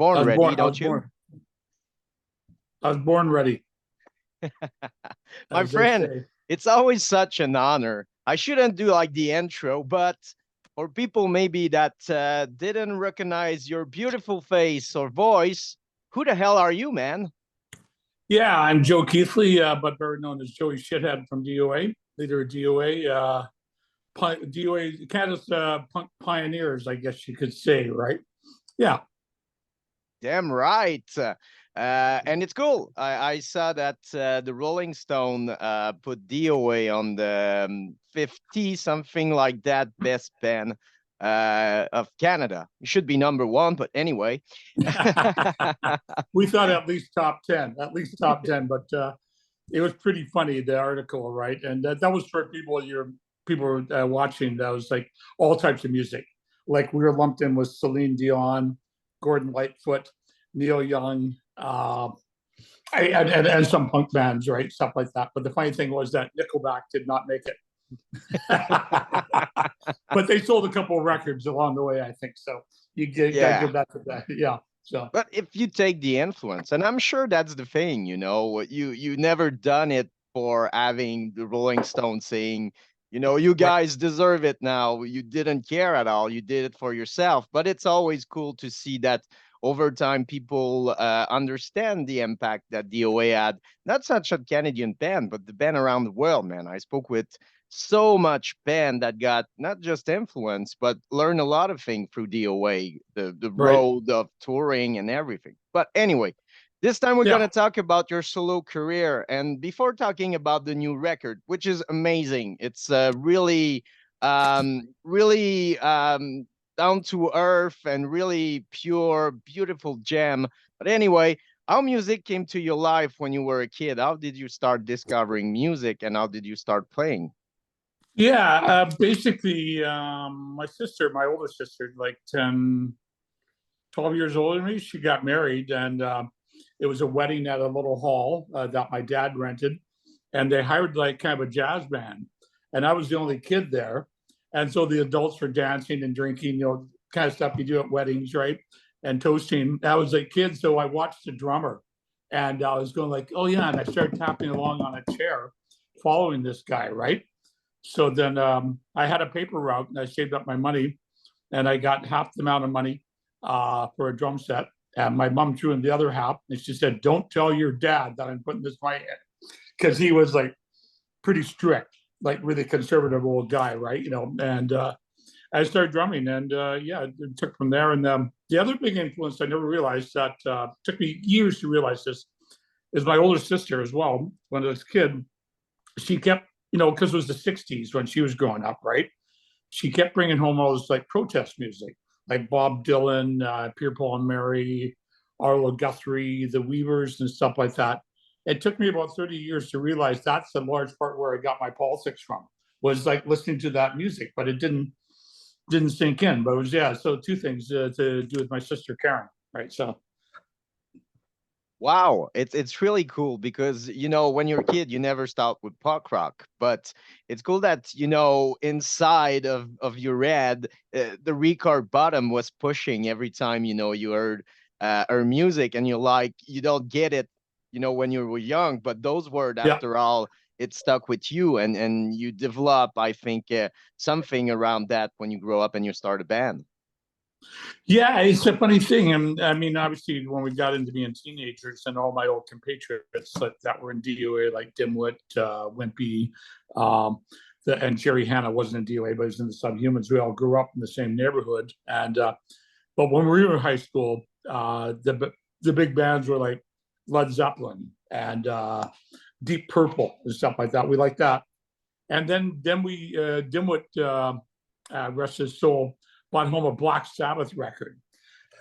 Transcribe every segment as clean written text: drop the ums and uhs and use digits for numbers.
born ready, I was don't you? born. I was born ready, My as they friend, say. it's always such an honor. I shouldn't do like the intro, but for people maybe that didn't recognize your beautiful face or voice, who the hell are you, man? Yeah, I'm Joe Keithley, but better known as Joey Shithead from D.O.A, leader of D.O.A. D.O.A, Canada's punk pioneers, I guess you could say, right? Yeah, Damn right. And it's cool. I saw that the Rolling Stone put DOA on the 50 something like that best band of Canada. It should be number one, but anyway. we thought at least top 10, but it was pretty funny, the article, right? And that was for people were watching. That was like all types of music. Like we were lumped in with Celine Dion, Gordon Lightfoot, Neil Young, and some punk bands, right? Stuff like that. But the funny thing was that Nickelback did not make it. But they sold a couple of records along the way, I think. So gotta Yeah. give that to that. Yeah. So But if you take the influence, and I'm sure that's the thing, you never done it for having the Rolling Stone saying, you right. guys deserve it now. You didn't care at all. You did it for yourself. But it's always cool to see that over time people understand the impact that DOA had, not such a Canadian band, but the band around the world, man. I spoke with so much band that got not just influence, but learned a lot of things through DOA, the Right. road of touring and everything. But anyway, this time we're Yeah. going to talk about your solo career. And before talking about the new record, which is amazing, it's really down to earth and really pure, beautiful gem. But anyway, how music came to your life when you were a kid? How did you start discovering music and how did you start playing? Yeah, basically, my older sister, like 10, 12 years older than me, she got married, and it was a wedding at a little hall that my dad rented, and they hired like kind of a jazz band, and I was the only kid there, and so the adults were dancing and drinking, kind of stuff you do at weddings, right? And toasting. I was a kid, so I watched the drummer, and I was going like, oh yeah, and I started tapping along on a chair, following this guy, right? So then I had a paper route and I saved up my money and I got half the amount of money for a drum set. And my mom threw in the other half and she said, don't tell your dad that I'm putting this money in. Because he was like pretty strict, like really conservative old guy, right? And I started drumming and yeah, it took from there. And the other big influence I never realized that took me years to realize this is my older sister as well. When I was a kid, she kept, because it was the 60s when she was growing up, right? She kept bringing home all this like protest music, like Bob Dylan, Pierre Paul and Mary, Arlo Guthrie, the Weavers, and stuff like that. It took me about 30 years to realize that's the large part where I got my politics from, was like listening to that music, but it didn't sink in. But it was, yeah, so two things to do with my sister Karen, right? So Wow, it's really cool because when you're a kid, you never stop with punk rock, but it's cool that inside of your head, the record button was pushing every time you heard her music, and you're like you don't get it, when you were young, but those words yeah. after all, it stuck with you, and you develop, I think, something around that when you grow up and you start a band. Yeah, it's a funny thing. And I mean, obviously, when we got into being teenagers and all my old compatriots that were in DOA, like Dimwit, Wimpy, and Jerry Hanna wasn't in DOA, but he was in the Subhumans. We all grew up in the same neighborhood. And but when we were in high school, the big bands were like Led Zeppelin and Deep Purple and stuff like that. We liked that. And then we Dimwit, rest his soul, bought home a Black Sabbath record.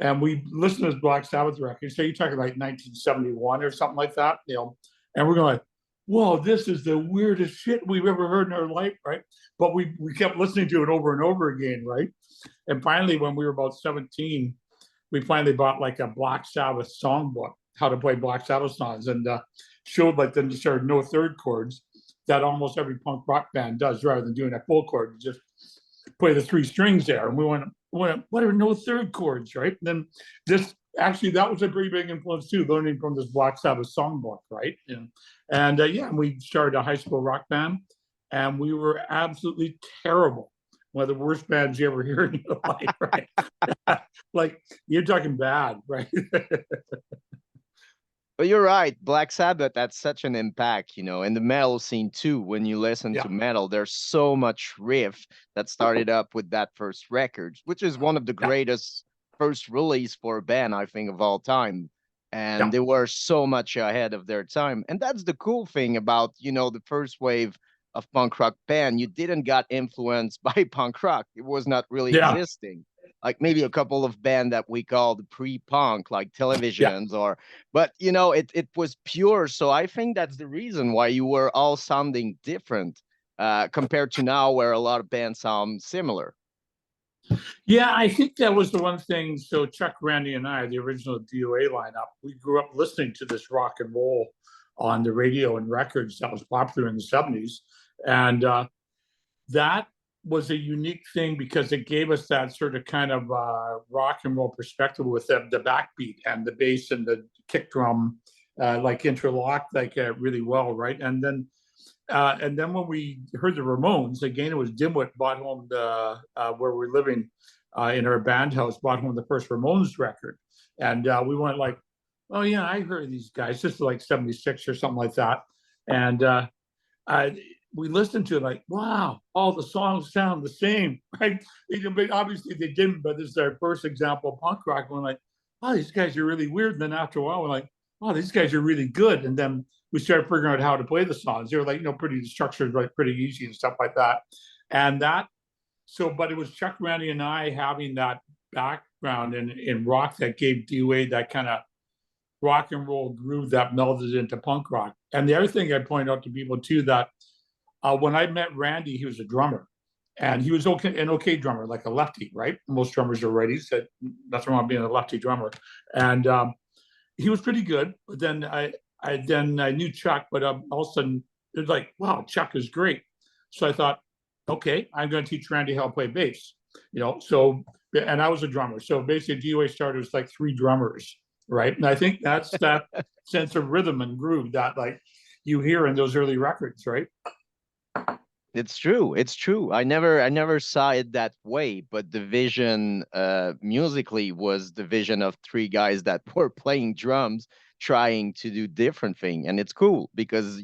And we listened to this Black Sabbath record. So you're talking like 1971 or something like that, and we're going, whoa, this is the weirdest shit we've ever heard in our life, right? But we kept listening to it over and over again, right? And finally, when we were about 17, we finally bought like a Black Sabbath songbook, how to play Black Sabbath songs, and showed like the sort of no third chords that almost every punk rock band does, rather than doing a full chord. You just play the three strings there. And we went, what are no third chords, right? And then this actually, that was a pretty big influence too, learning from this Black Sabbath songbook, right? Yeah. And yeah, we started a high school rock band, and we were absolutely terrible. One of the worst bands you ever hear in your life, right? Like you're talking bad, right? But you're right, Black Sabbath had such an impact, in the metal scene too. When you listen Yeah, to metal, there's so much riff that started up with that first record, which is one of the yeah, greatest first release for a band, I think, of all time. And yeah. they were so much ahead of their time. And that's the cool thing about, the first wave of punk rock band. You didn't got influenced by punk rock. It was not really Yeah, existing. Like maybe a couple of band that we call the pre-punk, like yeah. Televisions or but it was pure. So I think that's the reason why you were all sounding different compared to now, where a lot of bands sound similar. Yeah, I think that was the one thing. So Chuck, Randy, and I, the original D.O.A. lineup, we grew up listening to this rock and roll on the radio and records that was popular in the 70s. And that was a unique thing because it gave us that sort of kind of rock and roll perspective with the backbeat and the bass and the kick drum like interlocked like really well, right? And then when we heard the Ramones, again, it was Dimwit bought home the where we're living in our band house, bought home the first Ramones record, and we went like, oh yeah, I heard these guys. This is like '76 or something like that, and I, we listened to it like, wow, all the songs sound the same, right? Obviously they didn't, but this is our first example of punk rock. We're like, oh, these guys are really weird. And then after a while, we're like, oh, these guys are really good. And then we started figuring out how to play the songs. They were like, pretty structured, like pretty easy and stuff like that. And but it was Chuck, Randy, and I having that background in rock that gave D.O.A. that kind of rock and roll groove that melded into punk rock. And the other thing I point out to people too that when I met Randy, he was a drummer, and he was an okay drummer, like a lefty, right? Most drummers are righties. That nothing wrong being a lefty drummer, and he was pretty good. But then I knew Chuck, but all of a sudden it was like, wow, Chuck is great. So I thought, okay, I'm going to teach Randy how to play bass. So and I was a drummer. So basically, D.O.A. started as like three drummers, right? And I think that's that sense of rhythm and groove that like you hear in those early records, right? It's true. It's true. I never saw it that way, but the vision musically was the vision of three guys that were playing drums, trying to do different thing. And it's cool because,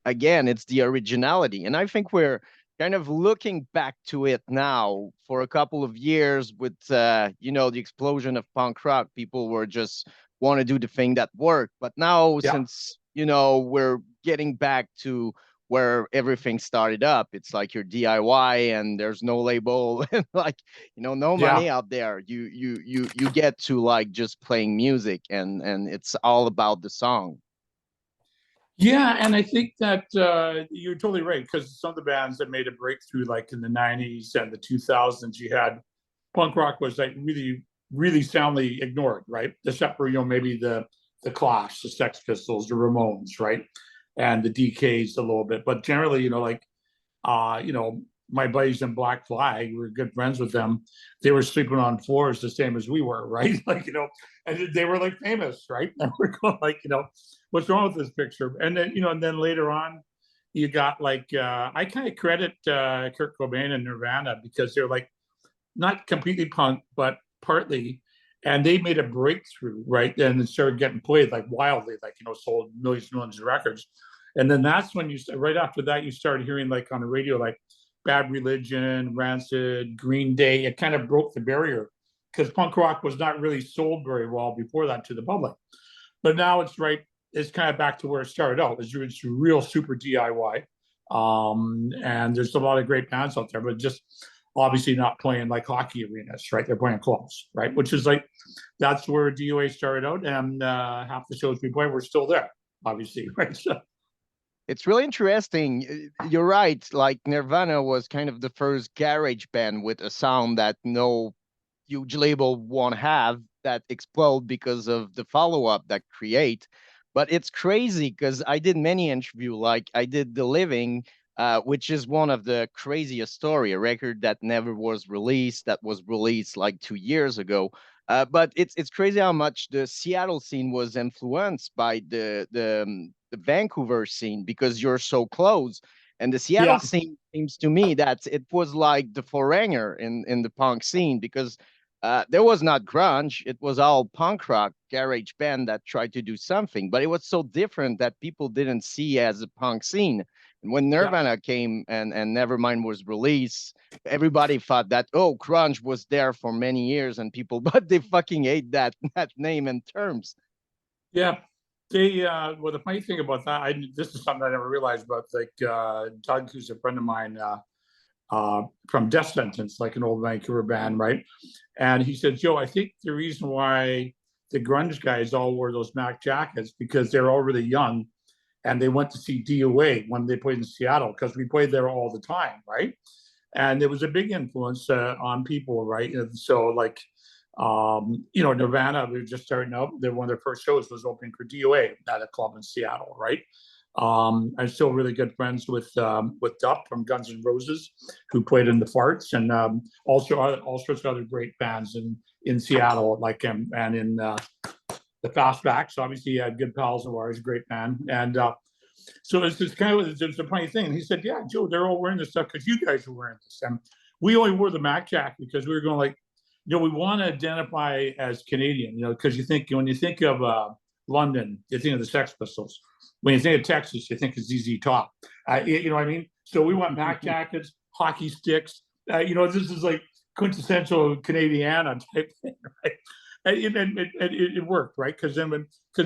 again, it's the originality. And I think we're kind of looking back to it now for a couple of years with, the explosion of punk rock. People were just want to do the thing that worked. But now, Yeah, since, we're getting back to where everything started up, it's like you're DIY and there's no label and like, no yeah. money out there. You get to like just playing music and it's all about the song. Yeah, and I think that you're totally right because some of the bands that made a breakthrough, like in the '90s and the 2000s, you had punk rock was like really, really soundly ignored, right? Except for maybe the Clash, the Sex Pistols, the Ramones, right, and the DKs a little bit, but generally, like uh, you know, my buddies in Black Flag, we were good friends with them. They were sleeping on floors the same as we were, right? Like, and they were like famous, right? And we're going like, what's wrong with this picture? And then, and then later on, you got like, I kind of credit Kurt Cobain and Nirvana because they're like not completely punk, but partly. And they made a breakthrough, right? And it started getting played like wildly, like, sold millions and millions of records. And then that's when right after that, you started hearing like on the radio, like Bad Religion, Rancid, Green Day. It kind of broke the barrier because punk rock was not really sold very well before that to the public. But now it's kind of back to where it started out. It's real super DIY. And there's a lot of great bands out there, but just obviously not playing like hockey arenas, right? They're playing clubs, right? Which is like, that's where D.O.A. started out. And half the shows we play, we're still there, obviously, right? So, It's really interesting. You're right. Like Nirvana was kind of the first garage band with a sound that no huge label won't have that explode because of the follow-up that create. But it's crazy because I did many interview, like I did The Living, which is one of the craziest story, a record that never was released, that was released like 2 years ago. But it's crazy how much the Seattle scene was influenced by the Vancouver scene because you're so close. And the Seattle Yeah, scene seems to me that it was like the forerunner in the punk scene because there was not grunge. It was all punk rock, garage band that tried to do something, but it was so different that people didn't see as a punk scene. And when yeah. Nirvana came and Nevermind was released, everybody thought that, oh, grunge was there for many years and people, but they fucking hate that name and terms. Yeah, they well, the funny thing about that, this is something I never realized, but like Doug, who's a friend of mine from Death Sentence, like an old Vancouver band, right? And he said, Joe, I think the reason why the grunge guys all wore those Mac jackets because they're all really young and they went to see D.O.A. when they played in Seattle because we played there all the time, right? And it was a big influence on people, right? And so, like, Nirvana, they were just starting out. One of their first shows was opening for D.O.A. at a club in Seattle, right? I'm still really good friends with Duff from Guns N' Roses, who played in the Farts, and also all sorts of other great bands in Seattle, like him, and in the Fastbacks. Obviously, he had good pals of ours, great band, and so it's just kind of it's a funny thing. And he said, "Yeah, Joe, they're all wearing this stuff because you guys are wearing this." And we only wore the Mac jacket because we were going like, we want to identify as Canadian, because when you think of London, you think of the Sex Pistols. When you think of Texas, you think of ZZ Top. You know what I mean? So we want Mac jackets, hockey sticks. This is like quintessential Canadiana type thing, right? And it worked, right? Because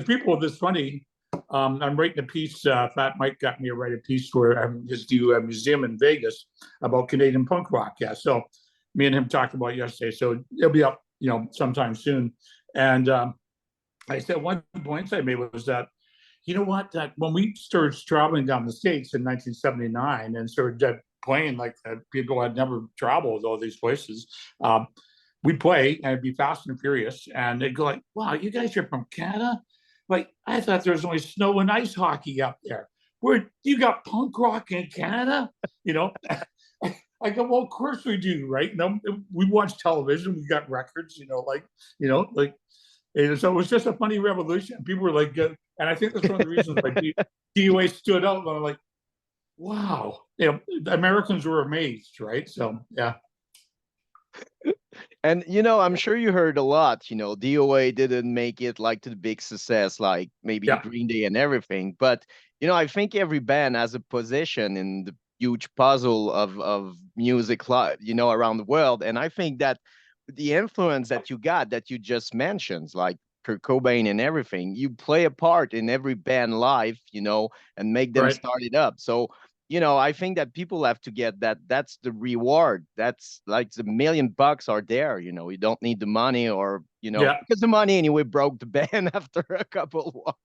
people, this funny. I'm writing a piece. Fat Mike got me to write a piece for his new museum in Vegas about Canadian punk rock. Yeah, so me and him talked about it yesterday. So it'll be up, sometime soon. And I said one of the points I made was that, that when we started traveling down the States in 1979 and started playing like people had never traveled all these places, we'd play and it'd be Fast and Furious, and they'd go like, "Wow, you guys are from Canada." Like, I thought there was only snow and ice hockey up there. Where you got punk rock in Canada? I go, well, of course we do, right? We watch television, we got records, and so it was just a funny revolution. People were like, and I think that's one of the reasons why D.O.A. stood out. And I'm like, wow, Americans were amazed, right? So yeah. And I'm sure you heard a lot. DOA didn't make it like to the big success, like maybe the Yeah. Green Day and everything. But I think every band has a position in the huge puzzle of music, around the world. And I think that the influence that you got, that you just mentioned, like Kurt Cobain and everything, you play a part in every band life, and make them Right. start it up. So I think that people have to get that. That's the reward. That's like the $1,000,000 are there. You don't need the money, or Yeah. because the money anyway broke the band after a couple of while.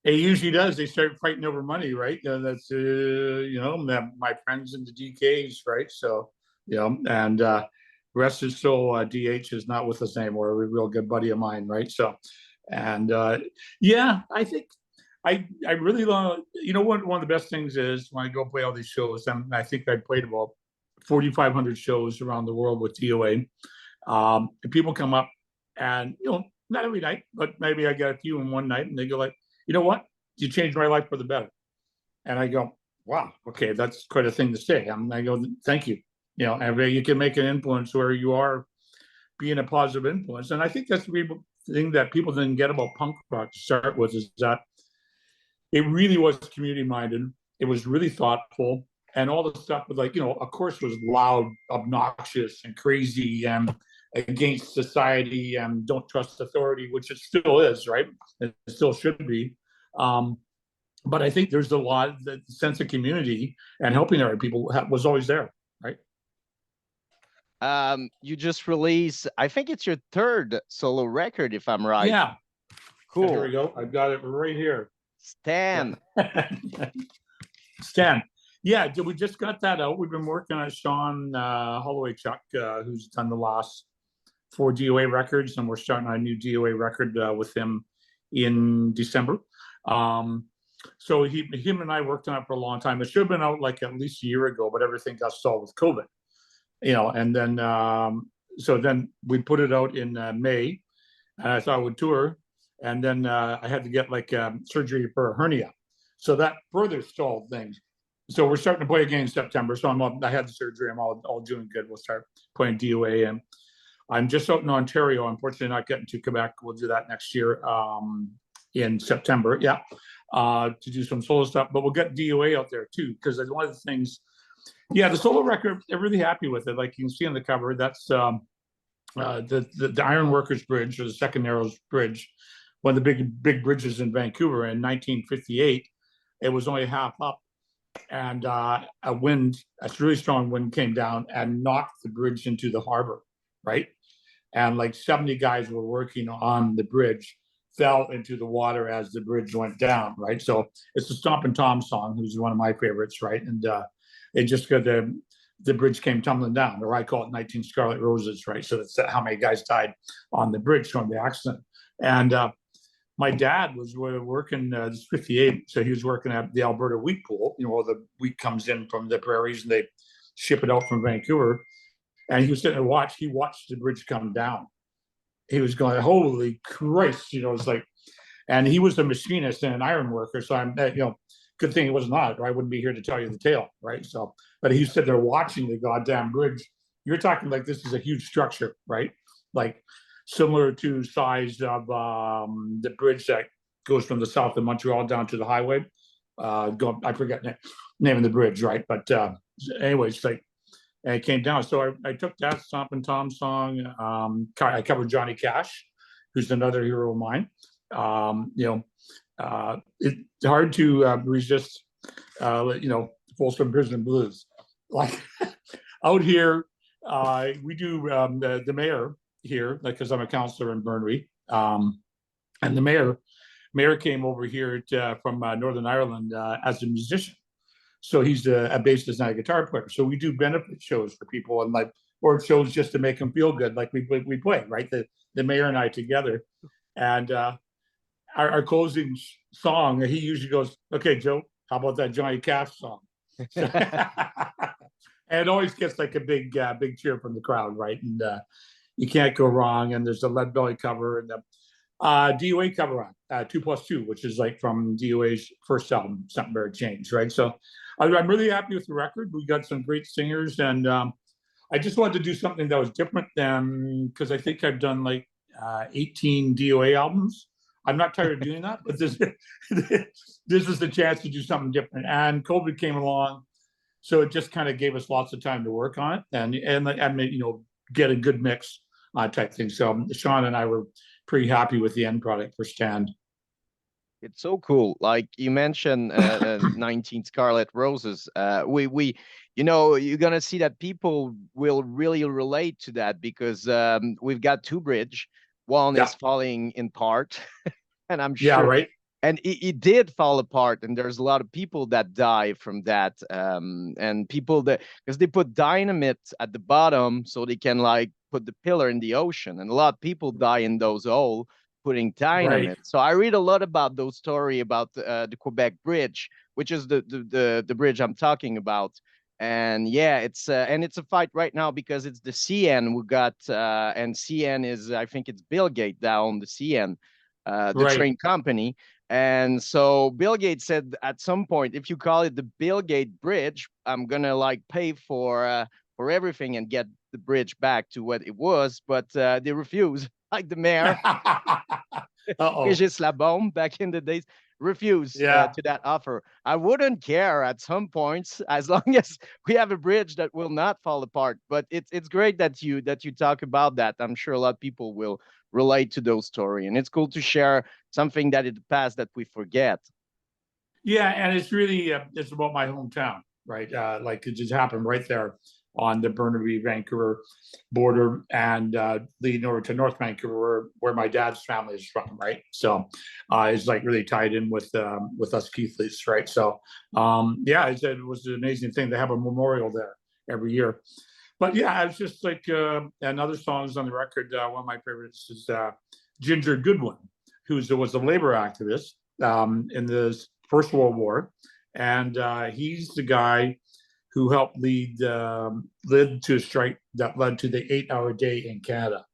It usually does. They start fighting over money, right? That's my friends in the DKs, right? So and rest is still DH is not with us anymore. A real good buddy of mine, right? So, and yeah, I think I really love. What one of the best things is when I go play all these shows. I think I played about 4,500 shows around the world with D.O.A. And people come up and not every night, but maybe I get a few in one night, and they go like, "You know what? You changed my life for the better." And I go, "Wow, okay, that's quite a thing to say." I go, "Thank you." And you can make an influence where you are being a positive influence. And I think that's the thing that people didn't get about punk rock to start with, is that it really was community minded. It was really thoughtful. And all the stuff was like, of course, was loud, obnoxious, and crazy, and against society, and don't trust authority, which it still is, right? It still should be. But I think there's a lot, the sense of community and helping other people was always there, right? You just released, I think it's your third solo record, if I'm right. Yeah. Cool. Here we go. I've got it right here. Stan. Yeah. Stan. Yeah, we just got that out. We've been working on Sean Holloway Chuck, who's done the last 4 D.O.A. records, and we're starting a new D.O.A. record with him in December. So him and I worked on it for a long time. It should have been out like at least a year ago, but everything got stalled with COVID. And then so then we put it out in May, and I thought I would tour. And then I had to get like surgery for a hernia. So that further stalled things. So we're starting to play again in September. So I had the surgery. I'm all doing good. We'll start playing D.O.A. And I'm just out in Ontario. Unfortunately, not getting to Quebec. We'll do that next year in September. Yeah, to do some solo stuff. But we'll get D.O.A. out there too, because one of the things. Yeah, the solo record. I'm really happy with it. Like you can see on the cover, that's the Iron Workers Bridge, or the Second Narrows Bridge, one of the big bridges in Vancouver in 1958. It was only half up, and a really strong wind, came down and knocked the bridge into the harbor, right? And like 70 guys were working on the bridge, fell into the water as the bridge went down, right? So it's the Stompin' Tom song, who's one of my favorites, right? And it just got the bridge came tumbling down, or I call it 19 Scarlet Roses, right? So that's how many guys died on the bridge from the accident. And my dad was working, this 58, so he was working at the Alberta wheat pool. The wheat comes in from the prairies and they ship it out from Vancouver. And he was sitting there he watched the bridge come down. He was going, holy Christ, it's like, and he was a machinist and an iron worker. So good thing it was not, or I wouldn't be here to tell you the tale, right? So, but he sitting there watching the goddamn bridge. You're talking like this is a huge structure, right? Like similar to size of the bridge that goes from the south of Montreal down to the highway. I forget the name of the bridge, right? But anyways, like, and it came down. So I took that Stompin' Tom song. I covered Johnny Cash, who's another hero of mine. It's hard to resist, Folsom Prison Blues. Like out here, we do the mayor here, because I'm a counselor in Burnaby, and the mayor came over here from Northern Ireland as a musician. So he's a bassist and a guitar player. So we do benefit shows for people, and or shows just to make them feel good, like we play, right? The mayor and I together, and our closing song, he usually goes, "Okay, Joe, how about that Johnny Cash song?" So, and it always gets like a big cheer from the crowd, right? And you can't go wrong. And there's a Lead Belly cover and the D.O.A. cover on 2+2, which is like from D.O.A.'s first album, Something Better Change, right? So I'm really happy with the record. We got some great singers, and I just wanted to do something that was different than, because I think I've done like 18 D.O.A. albums. I'm not tired of doing that, but this is the chance to do something different. And COVID came along, so it just kind of gave us lots of time to work on it and get a good mix type thing. So Sean and I were pretty happy with the end product for Stand. It's so cool. Like you mentioned, 19 Scarlet Roses. You're gonna see that people will really relate to that because we've got two bridge. One Yeah. is falling in part, and I'm Yeah, sure, right. and it did fall apart, and there's a lot of people that die from that, and people that because they put dynamite at the bottom so they can like put the pillar in the ocean, and a lot of people die in those holes putting Right. dynamite. So I read a lot about those story about the Quebec Bridge, which is the bridge I'm talking about. And yeah, it's a fight right now because it's the CN who got and CN is, I think it's Bill Gates down the CN, the Right. train company. And so Bill Gates said at some point, if you call it the Bill Gates Bridge, I'm gonna like pay for everything and get the bridge back to what it was. But they refuse, like the mayor, Uh-oh. Régis Labaume back in the days, refused Yeah. to that offer. I wouldn't care at some points as long as we have a bridge that will not fall apart. But it's great that you talk about that. I'm sure a lot of people will relate to those stories, and it's cool to share something that in the past that we forget. Yeah, and it's really it's about my hometown, right? Like it just happened right there on the Burnaby Vancouver border, and leading over to North Vancouver, where my dad's family is from, right? So it's like really tied in with us Keithleys, right? So yeah, it was an amazing thing. They have a memorial there every year. But yeah, it's just like and other songs on the record. One of my favorites is Ginger Goodwin, who was a labor activist in the First World War, and he's the guy who helped led to a strike that led to the 8-hour day in Canada.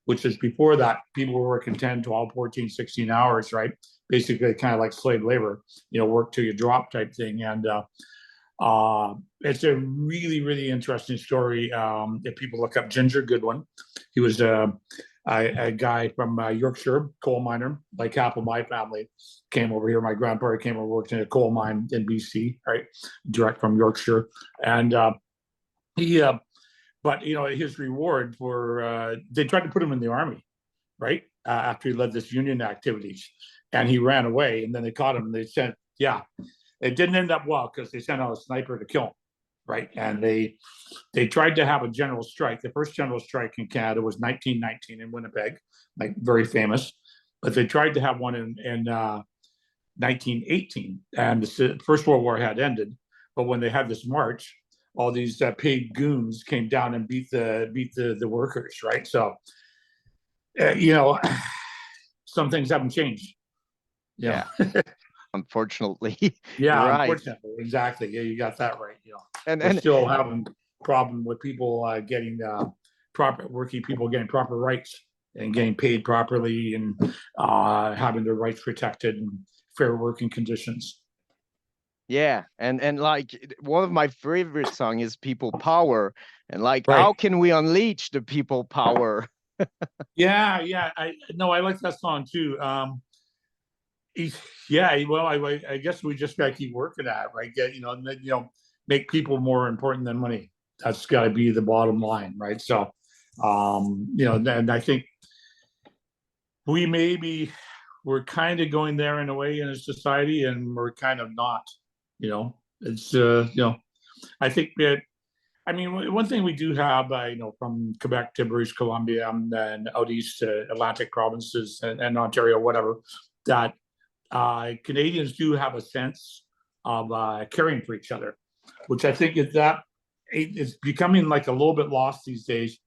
which is before that, people were working 10, 12, 14, 16 hours, right? Basically kind of like slave labor, work till you drop type thing. And it's a really, really interesting story. If people look up Ginger Goodwin, he was a guy from Yorkshire, coal miner, like half of my family came over here. My grandpa came over, worked in a coal mine in BC, right? Direct from Yorkshire. And he, but his rewards were, they tried to put him in the army, right? After he led this union activities, and he ran away, and then they caught him and they sent, it didn't end up well because they sent out a sniper to kill him, right? And they tried to have a general strike. The first general strike in Canada was 1919 in Winnipeg, like very famous. But they tried to have one in 1918, and the First World War had ended. But when they had this march, all these paid goons came down and beat the workers, right? So, some things haven't changed. Yeah. Unfortunately, yeah, you're right. unfortunately, exactly. Yeah, you got that right. And we're still having problem with people getting working people getting proper rights and getting paid properly and having their rights protected and fair working conditions. yeah, and like one of my favorite song is People Power, and like Right. how can we unleash the people power? yeah. I like that song too. Well, I guess we just gotta keep working at it, right? Make people more important than money. That's got to be the bottom line, right? So, and I think we're kind of going there in a way in a society, and we're kind of not. It's I think that. I mean, one thing we do have, from Quebec to British Columbia and out east to Atlantic provinces and Ontario, whatever, that Canadians do have a sense of caring for each other, which I think it's becoming like a little bit lost these days.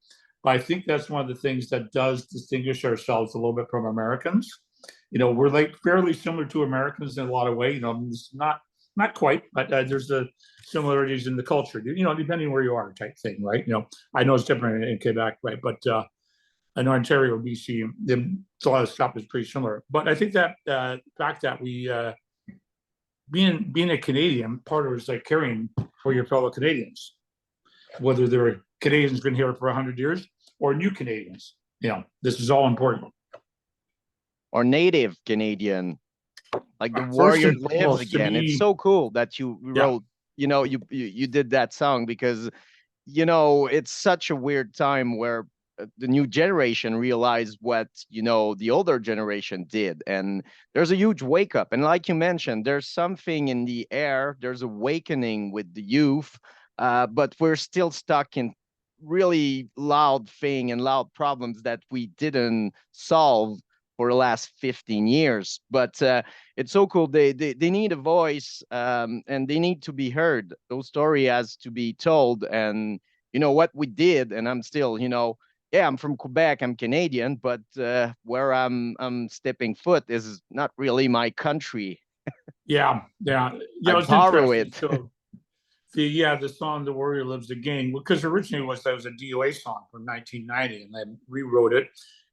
But I think that's one of the things that does distinguish ourselves a little bit from Americans. We're like fairly similar to Americans in a lot of ways. It's not quite, but there's the similarities in the culture. Depending where you are, type thing, right? I know it's different in Quebec, right? But in Ontario, BC, a lot of stuff is pretty similar. But I think that the fact that we, being a Canadian, part of it is like caring for your fellow Canadians, whether they're Canadians been here for 100 years or new Canadians. This is all important. Or native Canadian, like the First warrior and lives foremost, again. to me, It's so cool that you wrote, you did that song because it's such a weird time where the new generation realized what the older generation did, and there's a huge wake up. And like you mentioned, there's something in the air. There's awakening with the youth, but we're still stuck in really loud thing and loud problems that we didn't solve for the last 15 years. But it's so cool. They need a voice, and they need to be heard. Those story has to be told. And what we did, and I'm still, yeah, I'm from Quebec, I'm Canadian, but where I'm stepping foot is not really my country. Yeah. I It's borrow interesting. it. So the song "The Warrior Lives Again," because originally that was a D.O.A. song from 1990, and I rewrote it.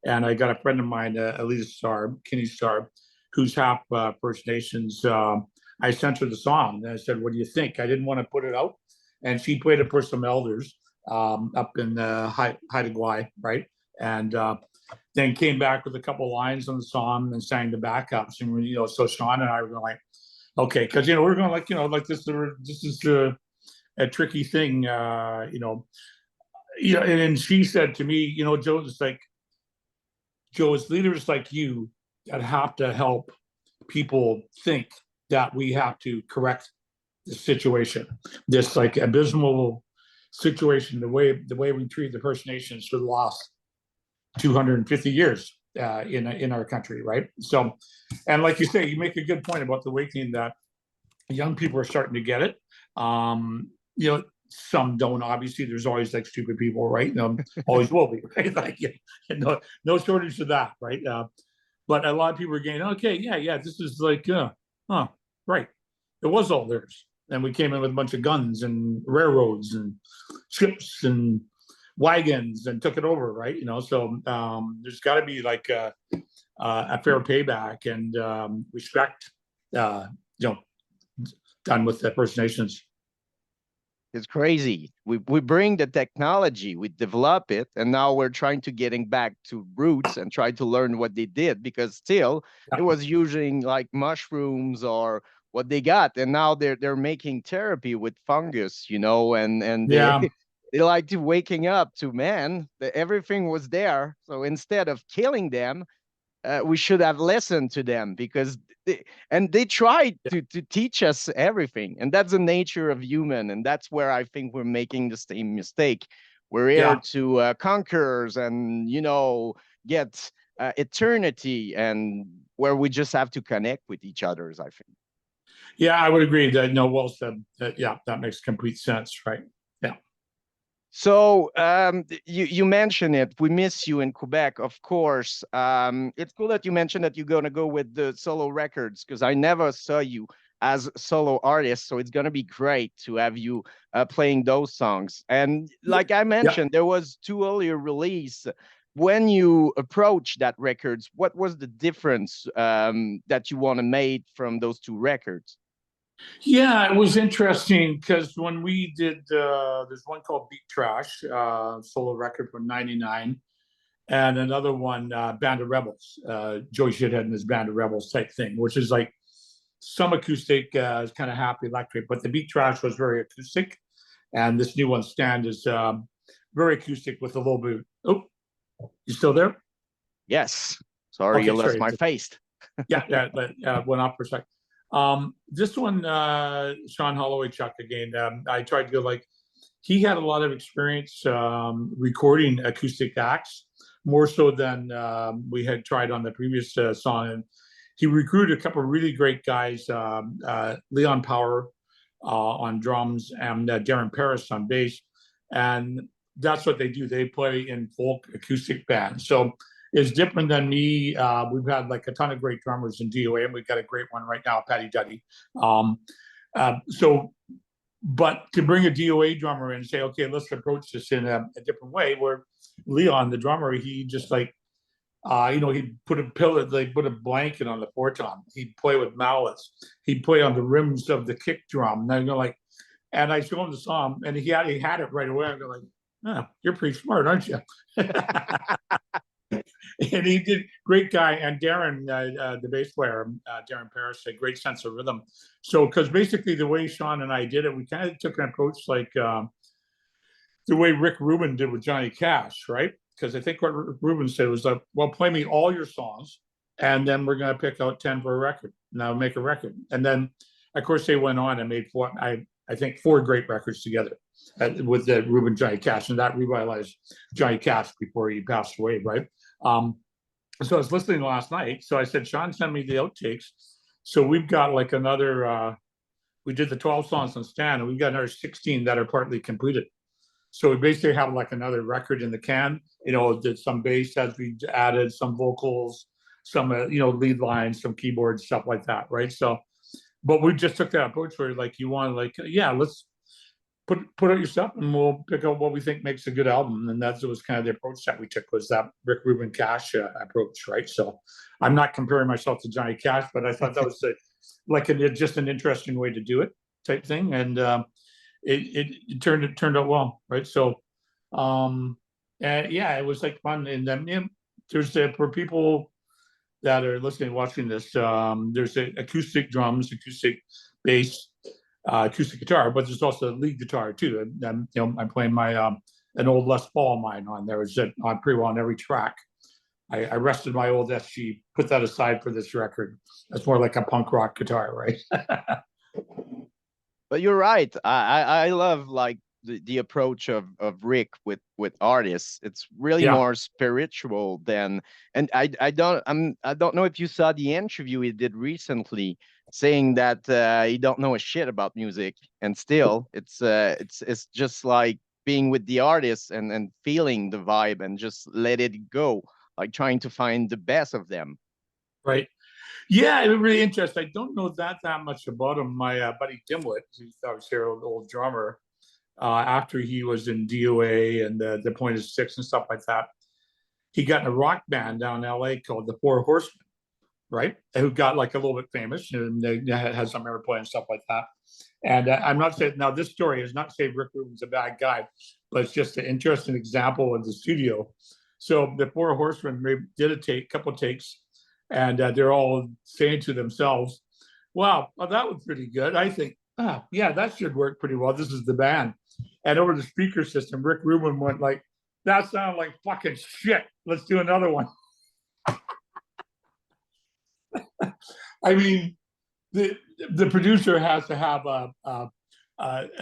And I got a friend of mine, Alita Starb, Kinney Starb, who's half First Nations. I sent her the song, and I said, "What do you think?" I didn't want to put it out, and she played it for some elders up in Haida Gwaii, right? And then came back with a couple lines on the song and sang the backups. And so Sean and I were going like, okay, because we're going like this. This is a tricky thing, And she said to me, Joe, it's leaders like you that have to help people think that we have to correct the situation, this like abysmal situation, the way we treat the First Nations for the last 250 years in our country, right? So, and like you say, you make a good point about the awakening that young people are starting to get it. Some don't. Obviously, there's always like stupid people, right? Always will be, right? Like, no shortage of that, right? But a lot of people are getting, okay, yeah, this is like, right. It was all theirs. And we came in with a bunch of guns and railroads and ships and wagons and took it over, right? So there's got to be like a fair payback and respect, you know, done with the First Nations. It's crazy. We bring the technology, we develop it, and now we're trying to getting back to roots and try to learn what they did, because still it was using like mushrooms or what they got, and now they're making therapy with fungus, and they Yeah, they like to waking up to, man, that everything was there. So instead of killing them, we should have listened to them, because they tried to teach us everything, and that's the nature of human, and that's where I think we're making the same mistake. We're here yeah, to conquerors and get eternity, and where we just have to connect with each others, I think. yeah. I would agree that no, well said. Yeah, that makes complete sense, right? Yeah, So you mentioned it. We miss you in Quebec, of course. It's cool that you mentioned that you're gonna go with the solo records, because I never saw you as solo artist. So it's gonna be great to have you playing those songs. And like I yeah. mentioned, there was two earlier release. When you approach that records, what was the difference that you want to make from those two records? Yeah, it was interesting because when we did, there's one called Beat Trash, solo record from '99, and another one, Band of Rebels, Joey Shithead and his Band of Rebels type thing, which is like some acoustic, kind of happy electric, but the Beat Trash was very acoustic, and this new one, Stand, is very acoustic with a little bit. Oh, you still there? Yes. Sorry, you Okay, lost sorry. my face. Yeah, went off for a sec. This one, Sean Holloway Chuck again. I tried to go like he had a lot of experience recording acoustic acts, more so than we had tried on the previous song. And he recruited a couple of really great guys, Leon Power on drums and Darren Paris on bass. And that's what they do. They play in folk acoustic bands. So it's different than me. We've had like a ton of great drummers in D.O.A, and we've got a great one right now, Patty Duddy. Um, so but to bring a D.O.A drummer in and say, okay, let's approach this in a different way, where Leon, the drummer, he just like, he'd put a pillow, they put a blanket on the forton. He'd play with mallets. He'd play on the rims of the kick drum. And I go like, and I showed him the song, and he had it right away. I go like, oh, you're pretty smart, aren't you? And he did, great guy. And Darren, the bass player, Darren Paris, a great sense of rhythm. So because basically the way Sean and I did it, we kind of took an approach like the way Rick Rubin did with Johnny Cash, right? Because I think what Rick Rubin said was like, well, play me all your songs, and then we're going to pick out 10 for a record. Now make a record. And then of course they went on and made four, I think four great records together with the Rubin Johnny Cash, and that revitalized Johnny Cash before he passed away, right? Um, so I was listening last night. So I said, Sean, send me the outtakes. So we've got like another, we did the 12 songs on Stan, and we've got another 16 that are partly completed. So we basically have like another record in the can, did some bass as we added, some vocals, some, lead lines, some keyboards, stuff like that, right? So, but we just took that approach where like, you want like, yeah, let's put out your stuff and we'll pick out what we think makes a good album. And that was kind of the approach that we took, was that Rick Rubin Cash approach, right? So I'm not comparing myself to Johnny Cash, but I thought that was just an interesting way to do it type thing. And it turned out well, right? So yeah, it was like fun. And then there's for people that are listening, watching this, there's acoustic drums, acoustic bass, acoustic guitar, but there's also lead guitar too. And I'm playing my an old Les Paul of mine on there. Is on pretty well on every track. I rested my old SG, put that aside for this record. That's more like a punk rock guitar, right? But you're right. I love like the approach of Rick with artists. It's really Yeah, more spiritual than. And I don't know if you saw the interview he did recently, saying that he don't know a shit about music, and still it's just like being with the artists and feeling the vibe and just let it go, like trying to find the best of them. right. Yeah, it was really interesting. I don't know that much about him. My buddy Dimwit, who's obviously our old drummer, after he was in D.O.A. and the Point of Six and stuff like that. He got in a rock band down in LA called the Four Horsemen, right? Who got like a little bit famous, and they had some airplay and stuff like that. And I'm not saying, now this story is not saying Rick Rubin's a bad guy, but it's just an interesting example of the studio. So the Four Horsemen did a couple takes, and they're all saying to themselves, wow, well, that was pretty good. I think, yeah, that should work pretty well. This is the band. And over the speaker system, Rick Rubin went like, that sounded like fucking shit. Let's do another one. I mean, the producer has to have a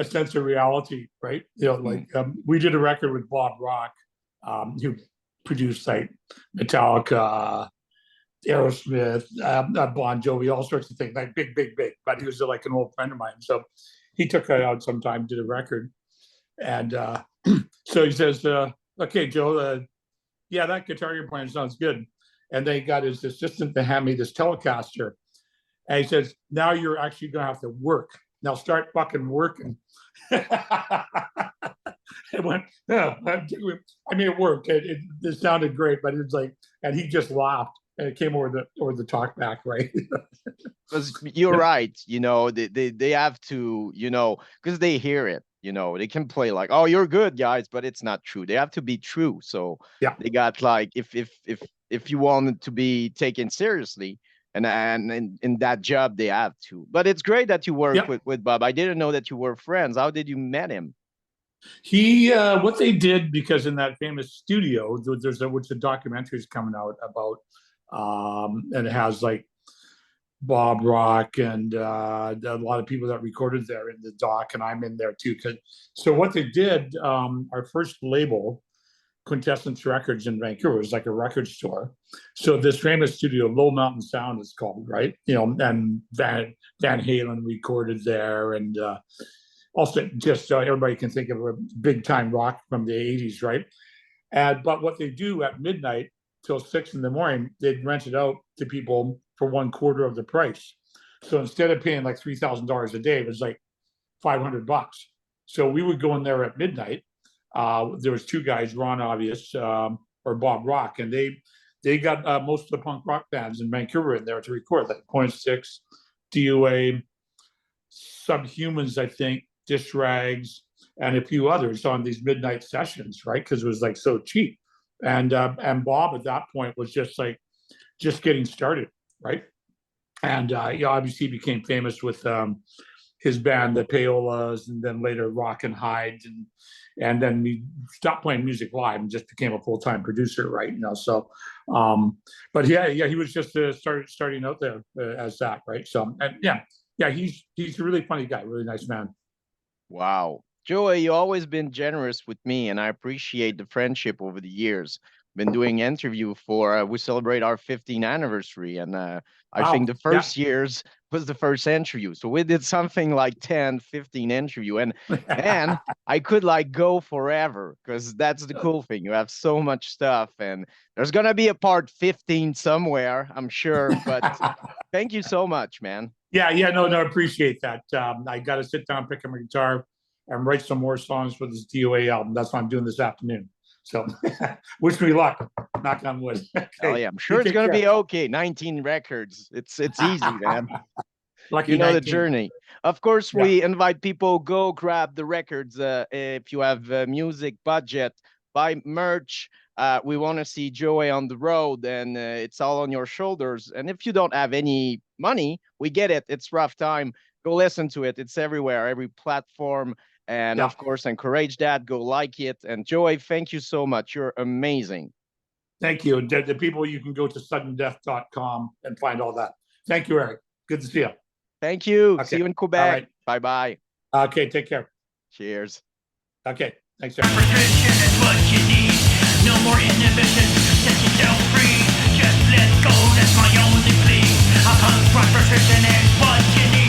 sense of reality, right? You know, like we did a record with Bob Rock, who produced like Metallica, Aerosmith, Bon Jovi, all sorts of things, like big. But he was like an old friend of mine, so he took it out sometime, did a record, and so he says, "Okay, Joe, yeah, that guitar you're playing sounds good." And they got his assistant to hand me this Telecaster. And he says, now you're actually going to have to work. Now start fucking working. It went, yeah, I mean, it worked. It sounded great, but it's like, and he just laughed. And it came over the talk back, right? Because you're right. You know, they have to, you know, because they hear it. You know, they can play like, oh, you're good, guys, but it's not true. They have to be true. So yeah, they got like, if you want to be taken seriously, and in that job they have to. But it's great that you work with Bob. I didn't know that you were friends. How did you met him? He what they did, because in that famous studio, which the documentary is coming out about, and it has like Bob Rock and a lot of people that recorded there in the doc, and I'm in there too. So what they did, our first label, Quintessence Records in Vancouver, was like a record store. So this famous studio, Low Mountain Sound, is called, right? You know, and Van Halen recorded there, and also just everybody can think of a big time rock from the '80s, right? But what they do at midnight till 6 a.m, they'd rent it out to people for $1/4 of the price. So instead of paying like $3,000 a day, it was like $500. So we would go in there at midnight. There was two guys, Ron Obvious or Bob Rock, and they got most of the punk rock bands in Vancouver in there to record, like Point Six, D.O.A, Subhumans, I think, Dish Rags, and a few others on these midnight sessions, right? Because it was like so cheap. And Bob at that point was just getting started, right? And he obviously became famous with his band, the Payolas, and then later Rock and Hide, and then he stopped playing music live and just became a full-time producer, right? You know, so, but yeah, he was just starting out there as that, right? So, and yeah, he's a really funny guy, really nice man. Wow. Joey, you always been generous with me, and I appreciate the friendship over the years. Been doing interview for, we celebrate our 15th anniversary, and I think the first years was the first interview. So we did something like 10, 15 interview, and I could like go forever, because that's the cool thing. You have so much stuff, and there's going to be a part 15 somewhere, I'm sure, but thank you so much, man. Yeah, no, I appreciate that. I got to sit down, pick up my guitar, and write some more songs for this D.O.A album. That's what I'm doing this afternoon. So wish me luck. Knock on wood. Okay. Oh yeah, I'm sure it's gonna be okay. 19 records. It's easy, man. Lucky you know 19. The journey. Of course, we invite people, go grab the records. If you have music budget, buy merch. We want to see Joey on the road, and it's all on your shoulders. And if you don't have any money, we get it. It's rough time. Go listen to it. It's everywhere, every platform. And of course, encourage that. Go like it. And Joey, thank you so much. You're amazing. Thank you. The people, you can go to suddendeath.com and find all that. Thank you, Eric. Good to see you. Thank you. Okay. See you in Quebec. Right. Bye-bye. Okay, take care. Cheers. Okay, thanks, Eric. Restriction is what you need. No more inhibition. Set yourself free. Just let go. That's my only plea. A punk rock prescription is what you need.